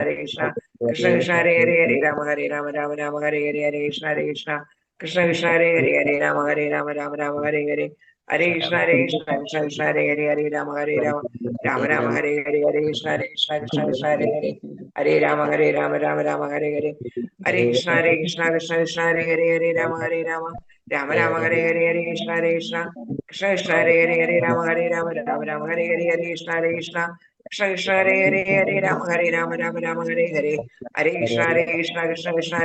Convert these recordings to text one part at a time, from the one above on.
Hare Krishna, Krishna Krishna Hare Hare, Hare Rama Hare Rama, Rama Rama Hare Hare, Hare Krishna Hare Krishna, Krishna Krishna Hare Hare, Hare Rama Hare Rama, Rama Rama Hare Hare, Hare Krishna Hare Krishna, Krishna Krishna Hare Hare, Hare Rama Hare Rama, Rama Rama Hare Hare, Hare Krishna Hare Krishna, Krishna Krishna Hare Hare, Hare Rama Hare Rama, Rama Rama Hare Hare, Hare Krishna Hare Krishna, Krishna Krishna Hare Hare, Hare Rama Hare Rama, Rama Rama Hare Hare, Hare Krishna Hare Krishna, Krishna Krishna Hare Hare, Hare Rama Hare Rama, Rama Rama Hare Hare, Hare Krishna Hare Krishna, Krishna Krishna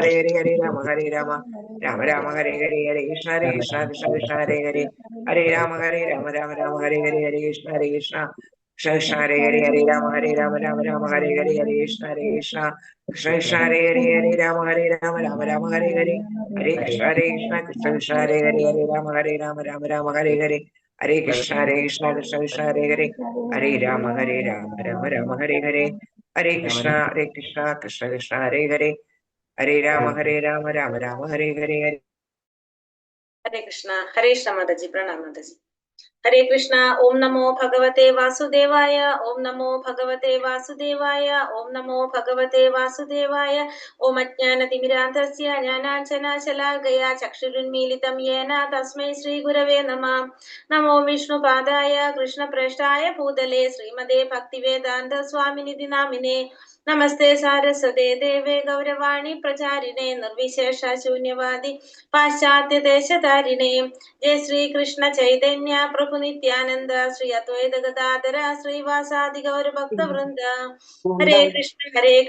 Hare Hare, Hare Rama Hare Rama, Rama Rama Hare Hare, Hare Krishna Hare Krishna, Krishna Krishna Hare Hare, Hare Rama Hare Rama, Rama Rama Hare Hare, Hare Krishna Hare Krishna, Krishna Krishna Hare Hare, Hare Rama Hare Rama, Rama Rama Hare Hare, Hare Krishna Hare Krishna, Krishna Krishna Hare Hare, Hare Rama Hare Rama, Rama Rama Hare Hare, Hare Krishna Hare Krishna, Krishna Krishna Hare Hare, Hare Rama Hare Rama, Rama Rama Hare Hare, Hare Krishna Hare Krishna, Krishna Krishna Hare Hare, Hare Rama Hare Rama, Rama Rama Hare Hare, Hare Krishna Hare Krishna, Krishna Krishna Hare Hare, Hare Rama Hare Rama, Rama Rama Hare Hare, Hare Krishna Krishna Krishna Hare Hare, Hare Rama Hare Rama, Rama Rama Hare Hare, Hare Krishna Mataji, Pranam Mataji. Hare Krishna, Om Namo Bhagavate Vasudevaya, Om Namo Bhagavate Vasudevaya, Om Namo Bhagavate Vasudevaya, Om Ajnana Timirantasya Jnananjana Shalakaya Chakshurunmilitam Yena Tasmai Shri Gurave Namah. Namo Vishnu Padaya Krishna Prashtaya Bhutale Srimade Bhaktivedanta Swaminidhi Namine. Namaste Saraswate Deve Gauravani Pracharine Nirvishesha Shunyavadi Paschatya Deshatarine. Jai Shri Krishna Chaitanya Prabhu Nityananda Shri Advaita Gadadhara Shri Vasadi Gaura Bhakta Vrinda. Hare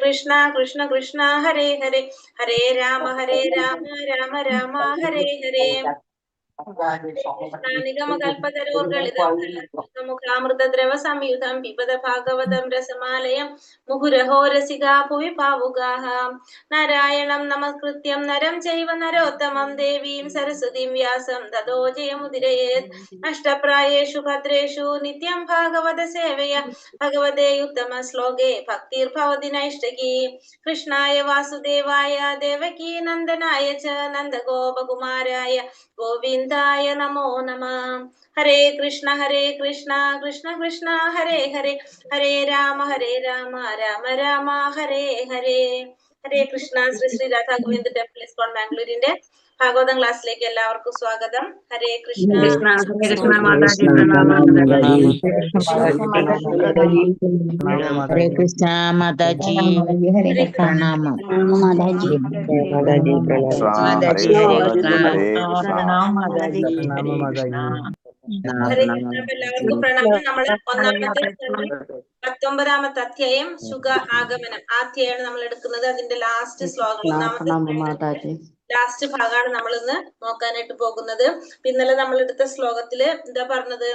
Krishna Krishna Krishna Hare Hare, Hare Rama Rama Rama Hare Hare. Nigamkalpatarorgalitam samyutam pipata bhagavatam rasamalayam muhuraho rasika bhuvi bhavugaha. Narayanam namaskrityam naram chaiva narottamam devim saraswatim vyasam tado jayamudirayet. Ashtaprayeshu bhadreshu nityam bhagavata seveya bhagavate uttama sloke bhaktir bhavati naishtaki. Krishnaya vasudevaya devaki nandanaya cha nandagopa kumaraya Govindaya Namo Namah. Hare Krishna Krishna Krishna Hare Hare, Hare Rama Rama Rama Hare Hare. Hare Krishna. Sri Sri Radha Govinda Temple ISKCON ബാംഗ്ലൂരിന്റെ Bhagavatam ക്ലാസ്സിലേക്ക് എല്ലാവർക്കും സ്വാഗതം. ഹരേ Krishna. Krishna Mataji, Pranam Mataji, Hare Krishna Mataji, Pranam Mataji, Mataji, എല്ലാവർക്കും പ്രണാമം. നമ്മൾ ഒന്നാമത്തെ 19ാമത്തെ അധ്യായം ശുഗ ആഗമനം അധ്യായമാണ് നമ്മൾ എടുക്കുന്നത്. അതിന്റെ ലാസ്റ്റ് ശ്ലോകം, ലാസ്റ്റ് ഭാഗമാണ് നമ്മൾ ഇന്ന് നോക്കാനായിട്ട് പോകുന്നത്. ഇന്നലെ നമ്മൾ എടുത്ത ശ്ലോകത്തില് എന്താ പറഞ്ഞത്?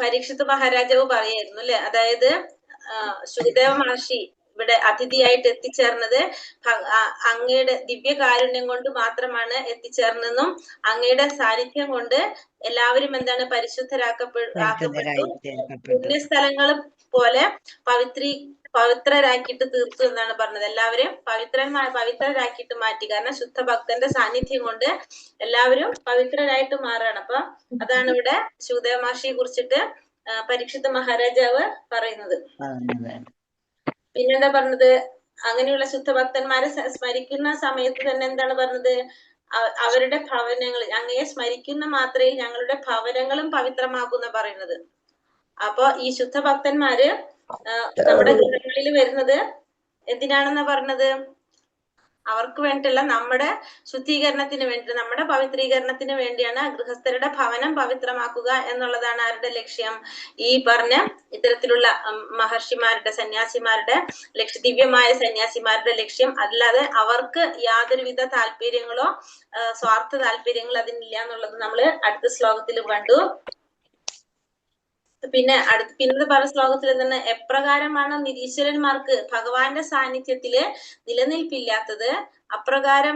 പരീക്ഷിത് മഹാരാജാവ് പറയായിരുന്നു അല്ലെ, അതായത് ശുകദേവ മഹർഷി ഇവിടെ അതിഥിയായിട്ട് എത്തിച്ചേർന്നത് അങ്ങയുടെ ദിവ്യകാരുണ്യം കൊണ്ട് മാത്രമാണ് എത്തിച്ചേർന്നെന്നും അങ്ങയുടെ സാന്നിധ്യം കൊണ്ട് എല്ലാവരും എന്താണ് പരിശുദ്ധരാക്കപ്പെട്ടു, പുണ്യസ്ഥലങ്ങൾ പോലെ പവിത്രരാക്കിയിട്ട് തീർത്തു എന്നാണ് പറഞ്ഞത്. എല്ലാവരും പവിത്രരാക്കിയിട്ട് മാറ്റി. കാരണം ശുദ്ധഭക്തന്റെ സാന്നിധ്യം കൊണ്ട് എല്ലാവരും പവിത്രരായിട്ട് മാറുകയാണ്. അപ്പൊ അതാണ് ഇവിടെ ശുകദേവ മഹർഷിയെ കുറിച്ചിട്ട് പരീക്ഷിത് മഹാരാജാവ് പറയുന്നത്. പിന്നെന്താ പറഞ്ഞത്? അങ്ങനെയുള്ള ശുദ്ധഭക്തന്മാരെ സ്മരിക്കുന്ന സമയത്ത് തന്നെ എന്താണ് പറഞ്ഞത്? അവരുടെ ഭവനങ്ങൾ, അങ്ങയെ സ്മരിക്കുന്ന മാത്രയിൽ ഞങ്ങളുടെ ഭവനങ്ങളും പവിത്രമാക്കുന്ന പറയുന്നത്. അപ്പൊ ഈ ശുദ്ധഭക്തന്മാര് നമ്മുടെ ഗൃഹങ്ങളിൽ വരുന്നത് എന്തിനാണെന്നാ പറഞ്ഞത്? അവർക്ക് വേണ്ടിയുള്ള നമ്മുടെ ശുദ്ധീകരണത്തിന് വേണ്ടി, നമ്മുടെ പവിത്രീകരണത്തിന് വേണ്ടിയാണ് ഗൃഹസ്ഥരുടെ ഭവനം പവിത്രമാക്കുക എന്നുള്ളതാണ് ആരുടെ ലക്ഷ്യം? ഈ പറഞ്ഞ ഇത്തരത്തിലുള്ള മഹർഷിമാരുടെ, സന്യാസിമാരുടെ ദിവ്യമായ സന്യാസിമാരുടെ ലക്ഷ്യം. അല്ലാതെ അവർക്ക് യാതൊരുവിധ താല്പര്യങ്ങളോ സ്വാർത്ഥ താല്പര്യങ്ങളോ അതിനില്ല എന്നുള്ളത് നമ്മൾ അടുത്ത ശ്ലോകത്തിൽ കണ്ടു. പിന്നെ പറഞ്ഞ ശ്ലോകത്തിൽ തന്നെ എപ്രകാരമാണ് നിരീശ്വരന്മാർക്ക് ഭഗവാന്റെ സാന്നിധ്യത്തില് നിലനിൽപ്പില്ലാത്തത്, അപ്രകാരം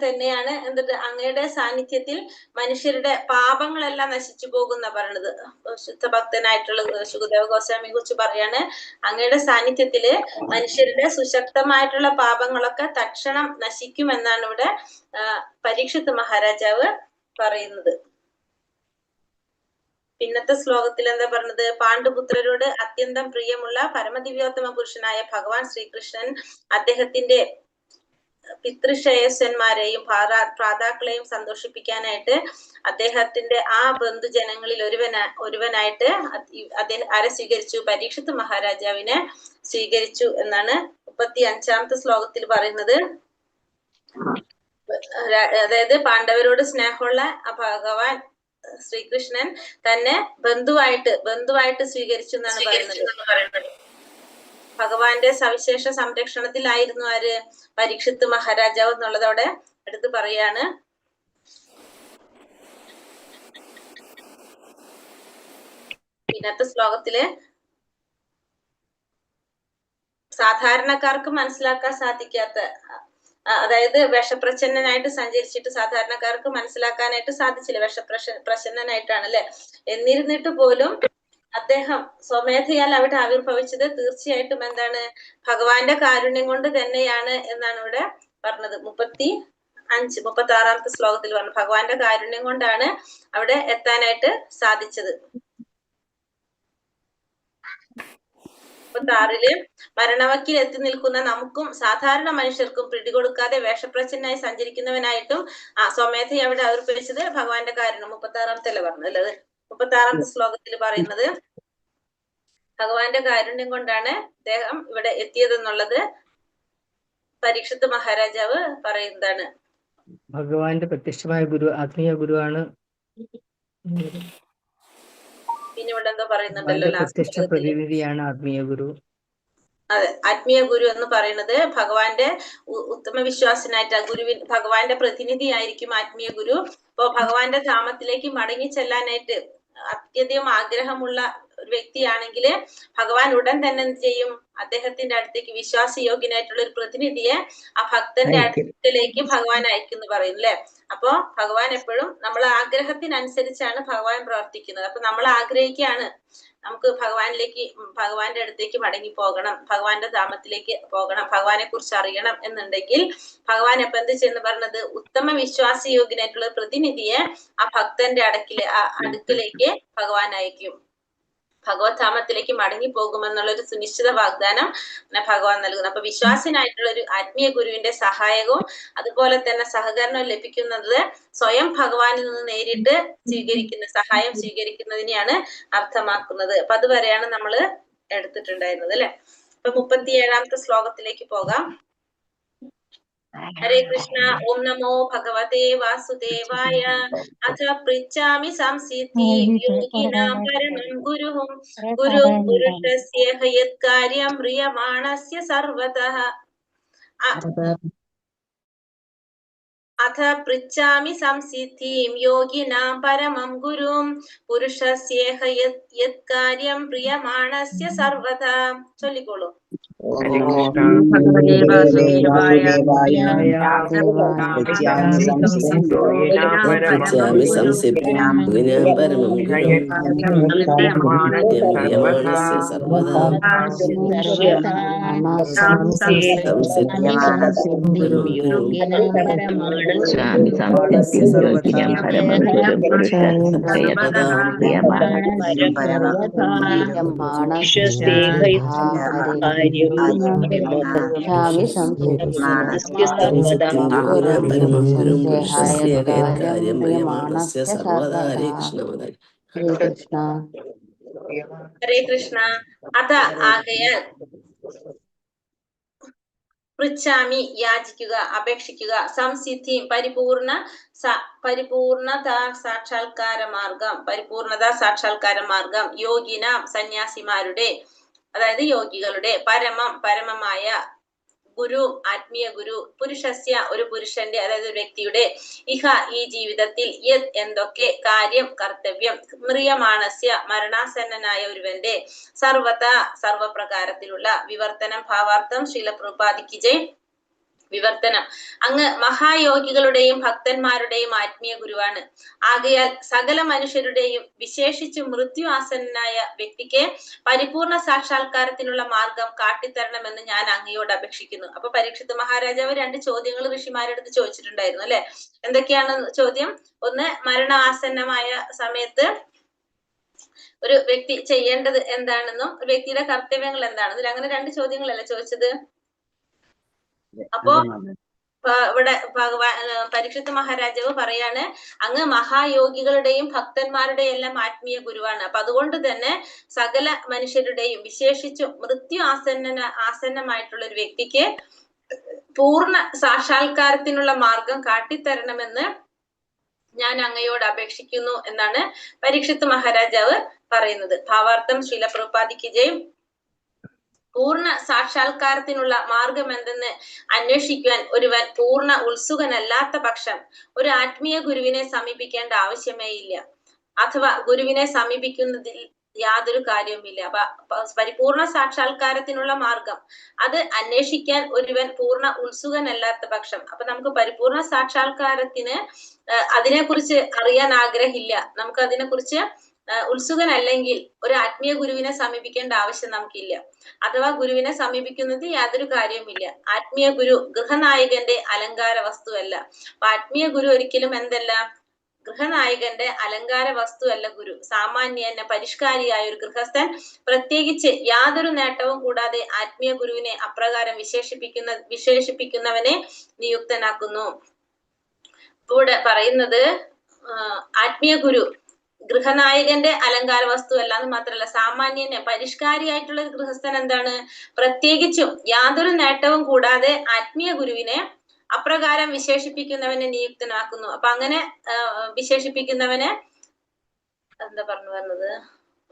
തന്നെയാണ് എന്തിട്ട് അങ്ങയുടെ സാന്നിധ്യത്തിൽ മനുഷ്യരുടെ പാപങ്ങളെല്ലാം നശിച്ചു പോകുന്ന പറയണത്. ശുദ്ധഭക്തനായിട്ടുള്ള ശുകദേവ ഗോസ്വാമിയെ കുറിച്ച് പറയാണ്, അങ്ങയുടെ സാന്നിധ്യത്തില് മനുഷ്യരുടെ സുശക്തമായിട്ടുള്ള പാപങ്ങളൊക്കെ തക്ഷണം നശിക്കുമെന്നാണ് ഇവിടെ പരീക്ഷിത് മഹാരാജാവ് പറയുന്നത്. പിന്നത്തെ ശ്ലോകത്തിൽ എന്താ പറഞ്ഞത്? പാണ്ഡുപുത്രരോട് അത്യന്തം പ്രിയമുള്ള പരമദിവ്യോത്തമ പുരുഷനായ ഭഗവാൻ ശ്രീകൃഷ്ണൻ അദ്ദേഹത്തിന്റെ പിതൃശ്രേയസ്സന്മാരെയും ഭ്രാതാക്കളെയും സന്തോഷിപ്പിക്കാനായിട്ട് അദ്ദേഹത്തിന്റെ ആ ബന്ധുജനങ്ങളിൽ ഒരുവനായിട്ട് അദ്ദേഹം ആരെ സ്വീകരിച്ചു? പരീക്ഷിത്ത് മഹാരാജാവിനെ സ്വീകരിച്ചു എന്നാണ് 35ാമത്തെ ശ്ലോകത്തിൽ പറയുന്നത്. അതായത് പാണ്ഡവരോട് സ്നേഹമുള്ള ഭഗവാൻ ശ്രീകൃഷ്ണൻ തന്നെ ബന്ധുവായിട്ട് സ്വീകരിച്ചു എന്നാണ് പറയുന്നത്. ഭഗവാന്റെ സവിശേഷ സംരക്ഷണത്തിലായിരുന്നു ആര്? പരീക്ഷിത്ത് മഹാരാജാവ് എന്നുള്ളതോടെ എടുത്ത് പറയാണ്. പിന്നത്തെ ശ്ലോകത്തില് സാധാരണക്കാർക്ക് മനസ്സിലാക്കാൻ സാധിക്കാത്ത, അതായത് വിഷപ്രച്ഛന്നനായിട്ട് സഞ്ചരിച്ചിട്ട് സാധാരണക്കാർക്ക് മനസ്സിലാക്കാനായിട്ട് സാധിച്ചില്ല. വിഷപ്രച്ഛന്നനായിട്ടാണ് അല്ലെ. എന്നിരുന്നിട്ട് പോലും അദ്ദേഹം സ്വമേധയാൽ അവിടെ ആവിർഭവിച്ചത് തീർച്ചയായിട്ടും എന്താണ്? ഭഗവാന്റെ കാരുണ്യം കൊണ്ട് തന്നെയാണ് എന്നാണ് ഇവിടെ പറഞ്ഞത്. 36ാമത്തെ ശ്ലോകത്തിൽ പറഞ്ഞു ഭഗവാന്റെ കാരുണ്യം കൊണ്ടാണ് അവിടെ എത്താനായിട്ട് സാധിച്ചത്. 36 മരണവക്കിൽ എത്തി നിൽക്കുന്ന നമുക്കും സാധാരണ മനുഷ്യർക്കും പിടികൊടുക്കാതെ വേഷപ്രച്ഛനായി സഞ്ചരിക്കുന്നവനായിട്ടും സ്വമേധ അവിടെ ആവിർഭവിച്ചത് ഭഗവാന്റെ കാരുണ്യം. 36ാമത്തെ പറഞ്ഞത്. 36ാമത്തെ ശ്ലോകത്തിൽ പറയുന്നത് ഭഗവാന്റെ കാരുണ്യം കൊണ്ടാണ് അദ്ദേഹം ഇവിടെ എത്തിയതെന്നുള്ളത് പരീക്ഷിത്ത് മഹാരാജാവ് പറയുന്നതാണ്. ഭഗവാന്റെ പ്രത്യക്ഷമായ ഗുരു ആത്മീയ ഗുരുവാണ്. പിന്നെ ഇവിടെ എന്തോ പറയുന്നുണ്ടല്ലോ പ്രത്യക്ഷ പ്രതിനിധിയാണ് ആത്മീയ ഗുരു. അതെ, ആത്മീയ ഗുരു എന്ന് പറയുന്നത് ഭഗവാന്റെ ഉത്തമ വിശ്വാസനായിട്ട് ഭഗവാന്റെ പ്രതിനിധി ആയിരിക്കും ആത്മീയ ഗുരു. അപ്പൊ ഭഗവാന്റെ ധാമത്തിലേക്ക് മടങ്ങി ചെല്ലാനായിട്ട് അത്യധികം ആഗ്രഹമുള്ള ഒരു വ്യക്തിയാണെങ്കിൽ ഭഗവാൻ ഉടൻ തന്നെ എന്ത് ചെയ്യും? അദ്ദേഹത്തിന്റെ അടുത്തേക്ക് വിശ്വാസയോഗ്യനായിട്ടുള്ള ഒരു പ്രതിനിധിയെ ആ ഭക്തന്റെ അടുത്തേക്ക് ഭഗവാൻ അയക്കുന്നു പറയുന്നു അല്ലെ. അപ്പൊ ഭഗവാൻ എപ്പോഴും നമ്മളെ ആഗ്രഹത്തിനനുസരിച്ചാണ് ഭഗവാൻ പ്രവർത്തിക്കുന്നത്. അപ്പൊ നമ്മൾ ആഗ്രഹിക്കുകയാണ് നമുക്ക് ഭഗവാന്റെ അടുത്തേക്ക് മടങ്ങി പോകണം, ഭഗവാന്റെ ധാമത്തിലേക്ക് പോകണം, ഭഗവാനെ കുറിച്ച് അറിയണം എന്നുണ്ടെങ്കിൽ ഭഗവാൻ എപ്പൊ എന്ത് ചെയ്യുന്നു പറഞ്ഞത്? ഉത്തമ വിശ്വാസയോഗ്യനായിട്ടുള്ള പ്രതിനിധിയെ ആ ഭക്തന്റെ അടുക്കിലേക്ക് ഭഗവാൻ അയക്കും. ഭഗവത് ധാമത്തിലേക്ക് മടങ്ങി പോകുമെന്നുള്ള ഒരു സുനിശ്ചിത വാഗ്ദാനം ഭഗവാൻ നൽകുന്നു. അപ്പൊ വിശ്വാസനായിട്ടുള്ള ഒരു ആത്മീയ ഗുരുവിന്റെ സഹായവും അതുപോലെ തന്നെ സഹകരണവും ലഭിക്കുന്നത് സ്വയം ഭഗവാനിൽ നിന്ന് നേരിട്ട് സഹായം സ്വീകരിക്കുന്നതിനെയാണ് അർത്ഥമാക്കുന്നത്. അപ്പൊ അതുവരെയാണ് നമ്മൾ എടുത്തിട്ടുണ്ടായിരുന്നത് അല്ലെ. അപ്പൊ 37ാമത്തെ ശ്ലോകത്തിലേക്ക് പോകാം. ഹരേ കൃഷ്ണ. ഓം നമോ ഭഗവതേ വാസുദേവായ. അഥ പൃച്ഛാമി സംസിദ്ധിം യോഗിനാം പരമം ഗുരുഃ ഗുരും പുരുഷസ്യ യത്കാര്യം മ്രിയമാണസ്യ സർവതഃ. അഥ പൃച്ഛാമി സംസിദ്ധിം യോഗിനാം പരമം ഗുരും പുരുഷസ്യ യത്കാര്യം പ്രിയമാണസ്യ സർവദാ. ചൊല്ലിക്കോളൂ. ഭഗവതേ വാസുദേവായ. ഹരേ കൃഷ്ണ. അത ആകയാൽ പൃച്ഛാമി യാചിക്കുക, അപേക്ഷിക്കുക, സംസിദ്ധിയും പരിപൂർണതാ സാക്ഷാത്കാര മാർഗം യോഗിനാം സന്യാസിമാരുടെ, അതായത് യോഗികളുടെ, പരമമായ ഗുരു ആത്മീയ ഗുരു പുരുഷസ്യ ഒരു പുരുഷന്റെ, അതായത് ഒരു വ്യക്തിയുടെ, ഇഹ ഈ ജീവിതത്തിൽ, യത് എന്തൊക്കെ, കാര്യം കർത്തവ്യം, മ്രിയമാണസ്യ മരണാസന്നനായ ഒരുവന്റെ, സർവപ്രകാരത്തിലുള്ള വിവർത്തനം. ഭാവാർത്ഥം ശ്രീല പ്രഭുപാദിക്ക് ജയ്. വിവർത്തനം. അങ്ങ് മഹായോഗികളുടെയും ഭക്തന്മാരുടെയും ആത്മീയ ഗുരുവാണ്. ആകയാൽ സകല മനുഷ്യരുടെയും വിശേഷിച്ച് മൃത്യു ആസന്നനായ വ്യക്തിക്ക് പരിപൂർണ സാക്ഷാത്കാരത്തിനുള്ള മാർഗം കാട്ടിത്തരണമെന്ന് ഞാൻ അങ്ങയോട് അപേക്ഷിക്കുന്നു. അപ്പൊ പരീക്ഷിത്ത് മഹാരാജാവ് 2 ചോദ്യങ്ങൾ ഋഷിമാരെടുത്ത് ചോദിച്ചിട്ടുണ്ടായിരുന്നു അല്ലെ. എന്തൊക്കെയാണ് ചോദ്യം? ഒന്ന്, മരണ ആസന്നമായ സമയത്ത് ഒരു വ്യക്തി ചെയ്യേണ്ടത് എന്താണെന്നും ഒരു വ്യക്തിയുടെ കർത്തവ്യങ്ങൾ എന്താണ്, ഇതിൽ അങ്ങനെ 2 ചോദ്യങ്ങളല്ലേ ചോദിച്ചത്. അപ്പോ ഇവിടെ പരീക്ഷിത്ത് മഹാരാജാവ് പറയാണ്, അങ്ങ് മഹായോഗികളുടെയും ഭക്തന്മാരുടെയും എല്ലാം ആത്മീയ ഗുരുവാണ്. അപ്പൊ അതുകൊണ്ട് തന്നെ സകല മനുഷ്യരുടെയും വിശേഷിച്ചും മൃത്യു ആസന്നമായിട്ടുള്ള ഒരു വ്യക്തിക്ക് പൂർണ്ണ സാക്ഷാത്കാരത്തിനുള്ള മാർഗം കാട്ടിത്തരണമെന്ന് ഞാൻ അങ്ങയോട് അപേക്ഷിക്കുന്നു എന്നാണ് പരീക്ഷിത്ത് മഹാരാജാവ് പറയുന്നത്. ഭാവാർത്ഥം ശ്രീല പ്രഭുപാദിക്ക് ജയ്. പൂർണ്ണ സാക്ഷാത്കാരത്തിനുള്ള മാർഗം എന്തെന്ന് അന്വേഷിക്കുവാൻ ഒരുവൻ പൂർണ്ണ ഉത്സുകനല്ലാത്ത പക്ഷം ഒരു ആത്മീയ ഗുരുവിനെ സമീപിക്കേണ്ട ആവശ്യമേ ഇല്ല, അഥവാ ഗുരുവിനെ സമീപിക്കുന്നതിൽ യാതൊരു കാര്യവുമില്ല. പരിപൂർണ സാക്ഷാത്കാരത്തിനുള്ള മാർഗം അത് അന്വേഷിക്കാൻ ഒരുവൻ പൂർണ്ണ ഉത്സുകനല്ലാത്ത പക്ഷം, അപ്പൊ നമുക്ക് പരിപൂർണ സാക്ഷാത്കാരത്തിന് അതിനെക്കുറിച്ച് അറിയാൻ ആഗ്രഹമില്ല, നമുക്ക് അതിനെക്കുറിച്ച് ഉത്സുകനല്ലെങ്കിൽ ഒരു ആത്മീയ ഗുരുവിനെ സമീപിക്കേണ്ട ആവശ്യം നമുക്കില്ല, അഥവാ ഗുരുവിനെ സമീപിക്കുന്നത് യാതൊരു കാര്യവുമില്ല. ആത്മീയ ഗുരു ഗൃഹനായകന്റെ അലങ്കാര വസ്തുവല്ല. അപ്പൊ ആത്മീയ ഗുരു ഒരിക്കലും എന്തല്ല, ഗൃഹനായകന്റെ അലങ്കാര വസ്തുവല്ല ഗുരു. സാമാന്യനെ പരിഷ്കാരിയായ ഒരു ഗൃഹസ്ഥൻ പ്രത്യേകിച്ച് യാതൊരു നേട്ടവും കൂടാതെ ആത്മീയ ഗുരുവിനെ അപ്രകാരം വിശേഷിപ്പിക്കുന്നവനെ നിയുക്തനാക്കുന്നു. ഇവിടെ പറയുന്നത് ആത്മീയ ഗുരു ഗൃഹനായകന്റെ അലങ്കാര വസ്തു അല്ല എന്ന് മാത്രമല്ല, സാമാന്യന് പരിഷ്കാരിയായിട്ടുള്ള ഗൃഹസ്ഥൻ എന്താണ്, പ്രത്യേകിച്ചും യാതൊരു നേട്ടവും കൂടാതെ ആത്മീയ ഗുരുവിനെ അപ്രകാരം വിശേഷിപ്പിക്കുന്നവനെ നിയുക്തനാക്കുന്നു. അപ്പൊ അങ്ങനെ വിശേഷിപ്പിക്കുന്നവനെ എന്താ പറഞ്ഞു വന്നത്,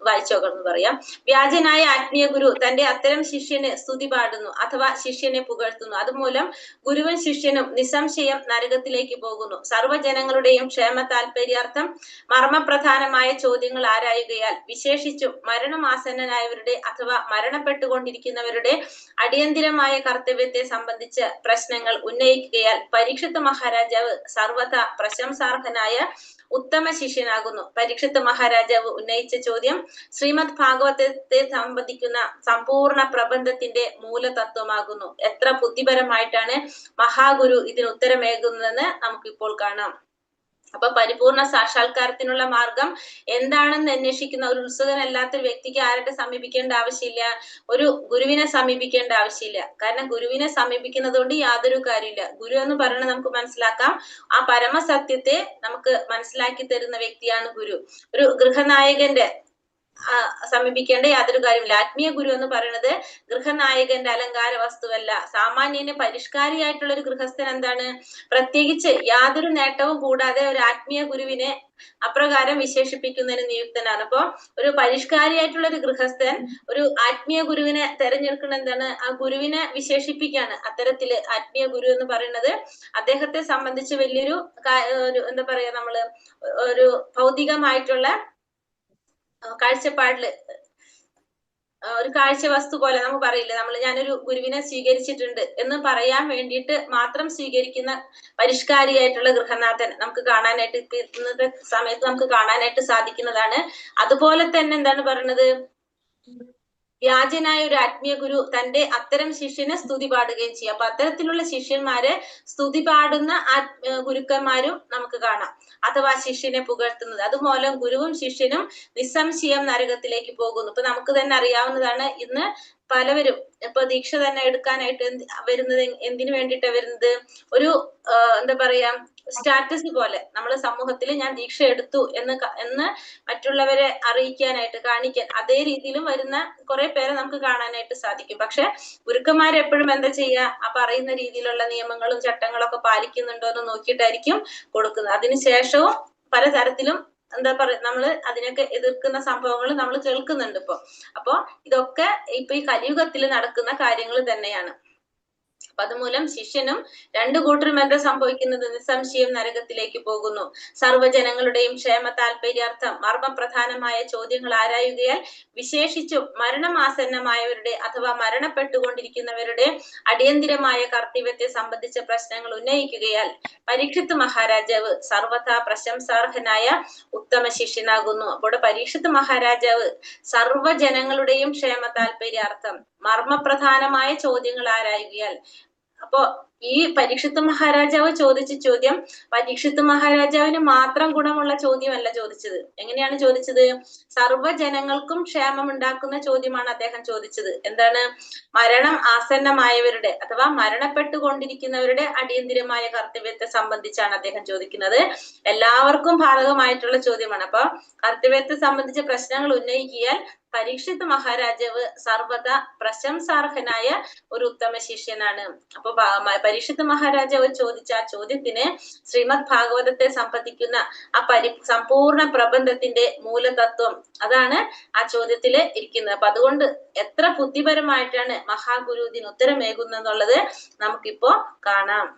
വായിച്ചോക്കെന്ന് പറയാം. വ്യാജനായ ആത്മീയ ഗുരു തന്റെ അത്തരം ശിഷ്യന് സ്തുതി പാടുന്നു അഥവാ ശിഷ്യനെ പുകഴ്ത്തുന്നു. അതുമൂലം ഗുരുവും ശിഷ്യനും നിസ്സംശയം നരകത്തിലേക്ക് പോകുന്നു. സർവ്വജനങ്ങളുടെയും ക്ഷേമ താല്പര്യാർത്ഥം മർമ്മപ്രധാനമായ ചോദ്യങ്ങൾ ആരായുകയാൽ വിശേഷിച്ചും മരണമാസന്നനായവരുടെ അഥവാ മരണപ്പെട്ടുകൊണ്ടിരിക്കുന്നവരുടെ അടിയന്തിരമായ കർത്തവ്യത്തെ സംബന്ധിച്ച് പ്രശ്നങ്ങൾ ഉന്നയിക്കുകയാൽ പരീക്ഷിത്ത് മഹാരാജാവ് സർവഥാ പ്രശംസാർഹനായ ഉത്തമ ശിഷ്യനാകുന്നു. പരീക്ഷിത്ത് മഹാരാജാവ് ഉന്നയിച്ച ചോദ്യം ശ്രീമദ് ഭാഗവതത്തെ സംബന്ധിക്കുന്ന സമ്പൂർണ്ണ പ്രബന്ധത്തിന്റെ മൂലതത്വമാകുന്നു. എത്ര ബുദ്ധിപരമായിട്ടാണ് മഹാഗുരു ഇതിന് ഉത്തരമേകുന്നതെന്ന് നമുക്കിപ്പോൾ കാണാം. അപ്പൊ പരിപൂർണ സാക്ഷാത്കാരത്തിനുള്ള മാർഗം എന്താണെന്ന് അന്വേഷിക്കുന്ന ഒരു ഉത്സുകനല്ലാത്ത ഒരു വ്യക്തിക്ക് ആരുടെ സമീപിക്കേണ്ട ആവശ്യമില്ല, ഒരു ഗുരുവിനെ സമീപിക്കേണ്ട ആവശ്യമില്ല. കാരണം ഗുരുവിനെ സമീപിക്കുന്നത് കൊണ്ട് യാതൊരു കാര്യമില്ല. ഗുരു എന്ന് പറയുന്നത് നമുക്ക് മനസ്സിലാക്കാം, ആ പരമസത്യത്തെ നമുക്ക് മനസ്സിലാക്കി തരുന്ന വ്യക്തിയാണ് ഗുരു. ഒരു ഗൃഹനായകന്റെ സമീപിക്കേണ്ട യാതൊരു കാര്യമില്ല. ആത്മീയ ഗുരു എന്ന് പറയുന്നത് ഗൃഹനായകന്റെ അലങ്കാര വസ്തുവല്ല. സാമാന്യന് പരിഷ്കാരിയായിട്ടുള്ള ഒരു ഗൃഹസ്ഥൻ എന്താണ്, പ്രത്യേകിച്ച് യാതൊരു നേട്ടവും കൂടാതെ ഒരു ആത്മീയ ഗുരുവിനെ അപ്രകാരം വിശേഷിപ്പിക്കുന്നതിന് നിയുക്തനാണ്. അപ്പൊ ഒരു പരിഷ്കാരിയായിട്ടുള്ള ഒരു ഗൃഹസ്ഥൻ ഒരു ആത്മീയ ഗുരുവിനെ തെരഞ്ഞെടുക്കുന്നത് എന്താണ്, ആ ഗുരുവിനെ വിശേഷിപ്പിക്കാണ്. അത്തരത്തില് ആത്മീയ ഗുരു എന്ന് പറയുന്നത് അദ്ദേഹത്തെ സംബന്ധിച്ച് വലിയൊരു എന്താ പറയാ, നമ്മള് ഒരു ഭൗതികമായിട്ടുള്ള കാഴ്ചപ്പാടില് ഒരു കാഴ്ച വസ്തു പോലെ നമുക്ക് പറയില്ലേ, ഞാനൊരു ഗുരുവിനെ സ്വീകരിച്ചിട്ടുണ്ട് എന്ന് പറയാൻ വേണ്ടിയിട്ട് മാത്രം സ്വീകരിക്കുന്ന പരിഷ്കാരിയായിട്ടുള്ള ഗൃഹനാഥൻ നമുക്ക് കാണാനായിട്ട് ഇന്നത്തെ സമയത്ത് നമുക്ക് കാണാനായിട്ട് സാധിക്കുന്നതാണ്. അതുപോലെ തന്നെ എന്താണ് പറയുന്നത്, വ്യാജനായ ഒരു ആത്മീയ ഗുരു തന്റെ അത്തരം ശിഷ്യനെ സ്തുതി പാടുകയും ചെയ്യും. അപ്പൊ അത്തരത്തിലുള്ള ശിഷ്യന്മാരെ സ്തുതി പാടുന്ന ഗുരുക്കന്മാരും നമുക്ക് കാണാം, അഥവാ ശിഷ്യനെ പുകഴ്ത്തുന്നത്. അതുമൂലം ഗുരുവും ശിഷ്യനും നിസ്സംശയം നരകത്തിലേക്ക് പോകുന്നു. ഇപ്പൊ നമുക്ക് തന്നെ അറിയാവുന്നതാണ്, ഇന്ന് പലവരും ഇപ്പൊ ദീക്ഷ തന്നെ എടുക്കാനായിട്ട് വരുന്നത് എന്തിനു വേണ്ടിയിട്ടാണ് വരുന്നത്, ഒരു എന്താ പറയാ സ്റ്റാറ്റസ് പോലെ നമ്മൾ സമൂഹത്തിൽ ഞാൻ ദീക്ഷ എടുത്തു എന്ന് മറ്റുള്ളവരെ അറിയിക്കാനായിട്ട് കാണിക്കാൻ, അതേ രീതിയിലും വരുന്ന കുറെ പേരെ നമുക്ക് കാണാനായിട്ട് സാധിക്കും. പക്ഷെ ഗുരുക്കന്മാരെപ്പോഴും എന്താ ചെയ്യുക, ആ പറയുന്ന രീതിയിലുള്ള നിയമങ്ങളും ചട്ടങ്ങളൊക്കെ പാലിക്കുന്നുണ്ടോ എന്ന് നോക്കിയിട്ടായിരിക്കും കൊടുക്കുന്നത്. അതിനുശേഷവും പലതരത്തിലും എന്താ പറയാ, നമ്മള് അതിനൊക്കെ എതിർക്കുന്ന സംഭവങ്ങൾ നമ്മൾ കേൾക്കുന്നുണ്ട് ഇപ്പൊ. അപ്പൊ ഇതൊക്കെ ഇപ്പൊ ഈ കലിയുഗത്തിൽ നടക്കുന്ന കാര്യങ്ങൾ തന്നെയാണ്. അപ്പൊ അതുമൂലം ശിഷ്യനും രണ്ടു കൂട്ടരും എന്താ സംഭവിക്കുന്നത്, നിസ്സംശയം നരകത്തിലേക്ക് പോകുന്നു. സർവ്വജനങ്ങളുടെയും ക്ഷേമ താല്പര്യാർത്ഥം മർമ്മപ്രധാനമായ ചോദ്യങ്ങൾ ആരായുകയാൽ വിശേഷിച്ചും മരണമാസന്നമായവരുടെ അഥവാ മരണപ്പെട്ടുകൊണ്ടിരിക്കുന്നവരുടെ അടിയന്തിരമായ കർത്തവ്യത്തെ സംബന്ധിച്ച പ്രശ്നങ്ങൾ ഉന്നയിക്കുകയാൽ പരീക്ഷിത്ത് മഹാരാജാവ് സർവഥാ പ്രശംസാർഹനായ ഉത്തമ ശിഷ്യനാകുന്നു. അപ്പോൾ പരീക്ഷിത്ത് മഹാരാജാവ് സർവ്വജനങ്ങളുടെയും ക്ഷേമ താല്പര്യാർത്ഥം മർമ്മപ്രധാനമായ ചോദ്യങ്ങൾ ആരായുകയാൽ, അപ്പോ ഈ പരീക്ഷിത്ത് മഹാരാജാവ് ചോദിച്ച ചോദ്യം പരീക്ഷിത്ത് മഹാരാജാവിന് മാത്രം ഗുണമുള്ള ചോദ്യമല്ല ചോദിച്ചത്. എങ്ങനെയാണ് ചോദിച്ചത്? സർവ്വജനങ്ങൾക്കും ക്ഷേമം ഉണ്ടാക്കുന്ന ചോദ്യമാണ് അദ്ദേഹം ചോദിച്ചത്. എന്താണ്? മരണം ആസന്നമായവരുടെ അഥവാ മരണപ്പെട്ടുകൊണ്ടിരിക്കുന്നവരുടെ അടിയന്തിരമായ കർത്തവ്യത്തെ സംബന്ധിച്ചാണ് അദ്ദേഹം ചോദിക്കുന്നത്. എല്ലാവർക്കും ബാധകമായിട്ടുള്ള ചോദ്യമാണ്. അപ്പൊ കർത്തവ്യത്തെ സംബന്ധിച്ച പ്രശ്നങ്ങൾ ഉന്നയിക്കിയാൽ പരീക്ഷിത്ത് മഹാരാജാവ് സർവ്വത പ്രശംസാർഹനായ ഒരു ഉത്തമ ശിഷ്യനാണ്. അപ്പൊ പരീക്ഷിത്ത് മഹാരാജാവ് ചോദിച്ച ആ ചോദ്യത്തിന് ശ്രീമദ് ഭാഗവതത്തെ സംബന്ധിക്കുന്ന ആ സമ്പൂർണ്ണ പ്രബന്ധത്തിന്റെ മൂലതത്വം അതാണ് ആ ചോദ്യത്തില് ഇരിക്കുന്നത്. അപ്പൊ അതുകൊണ്ട് എത്ര ബുദ്ധിപരമായിട്ടാണ് മഹാഗുരു ഇതിന് ഉത്തരമേകുന്നെന്നുള്ളത് നമുക്കിപ്പോ കാണാം.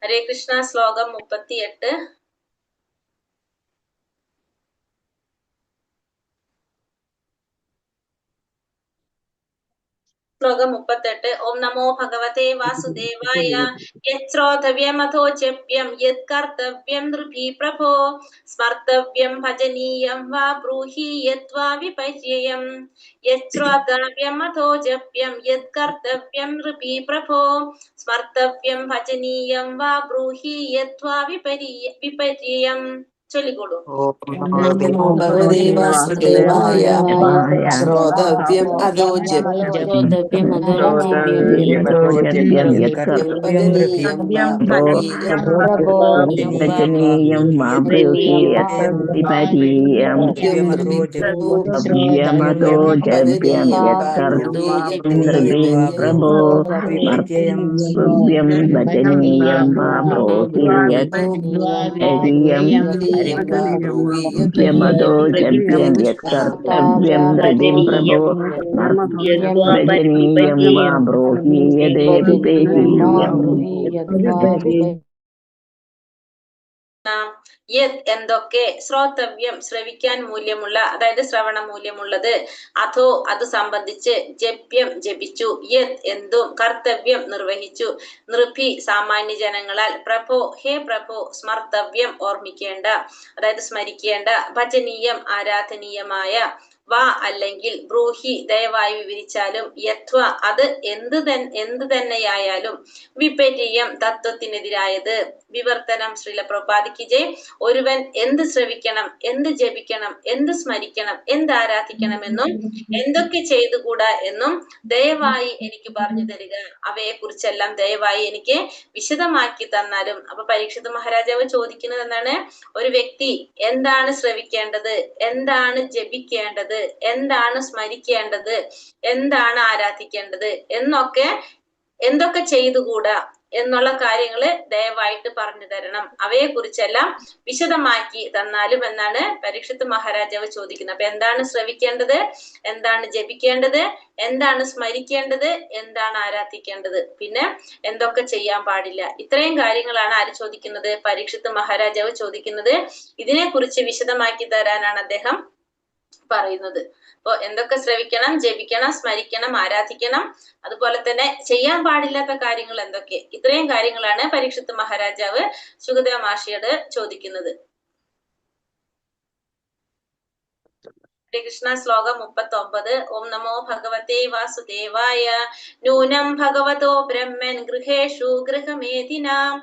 ഹരേ കൃഷ്ണ. ശ്ലോകം 38. ശ്ലോകം 38. ഓം നമോ ഭഗവതേ വാസുദേവായ. യശ്രോതവ്യമഥോചപ്യം യത് കർത്തവ്യം നൃപീ പ്രഭോ സ്മർത്തവ്യം ഭജനീയം വാ ബ്രൂഹി യദ്വാ വിപര്യം. യശ്രോതവ്യമഥോചപ്യം യത് കർത്തവ്യം നൃപീ പ്രഭോ സ്മർത്തവ്യം ഭജനീയം വാ ബ്രൂഹി യദ്വാ വിപര്യം. ചൊല്ലിക്കോളൂ. ഭഗവതേ വാസുദേവായ. ശ്രോതവ്യം അധോജപ്യം ഭജനീയം യമതോജപ്യം യത്കർത്തവ്യം ധൃതിം പ്രഭോ ഭജനീയം വാ ബ്രൂഹി യദേവം. യത് എന്തൊക്കെ, ശ്രോതവ്യം ശ്രവിക്കാൻ മൂല്യമുള്ള, അതായത് ശ്രവണ മൂല്യമുള്ളത്, അഥോ അത് സംബന്ധിച്ച്, ജപ്യം ജപിച്ചു, യത് എന്തും, കർത്തവ്യം നിർവഹിച്ചു, നൃഭി സാമാന്യ ജനങ്ങളാൽ, പ്രഭോ ഹേ പ്രഭോ, സ്മർത്തവ്യം ഓർമ്മിക്കേണ്ട, അതായത് സ്മരിക്കേണ്ട, ഭജനീയം ആരാധനീയമായ, വാ അല്ലെങ്കിൽ, ബ്രൂഹി ദയവായി വിവരിച്ചാലും, യത്വ അത് എന്ത് തന്നെയായാലും, വിപര്യം തത്വത്തിനെതിരായത്, വിവർത്തനം. ശ്രീല പ്രഭുപാദിക്ക് ജയ്. ഒരുവൻ എന്ത് ശ്രവിക്കണം, എന്ത് ജപിക്കണം, എന്ത് സ്മരിക്കണം, എന്ത് ആരാധിക്കണമെന്നും എന്തൊക്കെ ചെയ്തുകൂടാ എന്നും ദയവായി എനിക്ക് പറഞ്ഞു തരിക. അവയെ കുറിച്ചെല്ലാം ദയവായി എനിക്ക് വിശദമാക്കി തന്നാലും. അപ്പൊ പരീക്ഷിത് മഹാരാജാവ് ചോദിക്കുന്നത് എന്താണ്? ഒരു വ്യക്തി എന്താണ് ശ്രവിക്കേണ്ടത്, എന്താണ് ജപിക്കേണ്ടത്, എന്താണ് സ്മരിക്കേണ്ടത്, എന്താണ് ആരാധിക്കേണ്ടത് എന്തൊക്കെ ചെയ്തുകൂടാ എന്നുള്ള കാര്യങ്ങള് ദയവായിട്ട് പറഞ്ഞു തരണം. അവയെ കുറിച്ചെല്ലാം വിശദമാക്കി തന്നാലും എന്നാണ് പരീക്ഷിത് മഹാരാജാവ് ചോദിക്കുന്നത്. അപ്പൊ എന്താണ് ശ്രവിക്കേണ്ടത്, എന്താണ് ജപിക്കേണ്ടത്, എന്താണ് സ്മരിക്കേണ്ടത്, എന്താണ് ആരാധിക്കേണ്ടത്, പിന്നെ എന്തൊക്കെ ചെയ്യാൻ പാടില്ല, ഇത്രയും കാര്യങ്ങളാണ് ആര് ചോദിക്കുന്നത്? പരീക്ഷിത് മഹാരാജാവ് ചോദിക്കുന്നത്. ഇതിനെ കുറിച്ച് വിശദമാക്കി തരാനാണ് അദ്ദേഹം പറയുന്നത്. അപ്പൊ എന്തൊക്കെ ശ്രവിക്കണം, ജപിക്കണം, സ്മരിക്കണം, ആരാധിക്കണം, അതുപോലെ തന്നെ ചെയ്യാൻ പാടില്ലാത്ത കാര്യങ്ങൾ എന്തൊക്കെ, ഇത്രയും കാര്യങ്ങളാണ് പരീക്ഷിത് മഹാരാജാവ് സുഖദേവ മഹർഷിയോട് ചോദിക്കുന്നത്. കൃഷ്ണ. ശ്ലോകം 39. ഓം നമോ ഭഗവതേ വാസുദേവായ. നൂനം ഭഗവതോ ബ്രഹ്മൻ ഗൃഹേഷു ഗൃഹമേധിനാം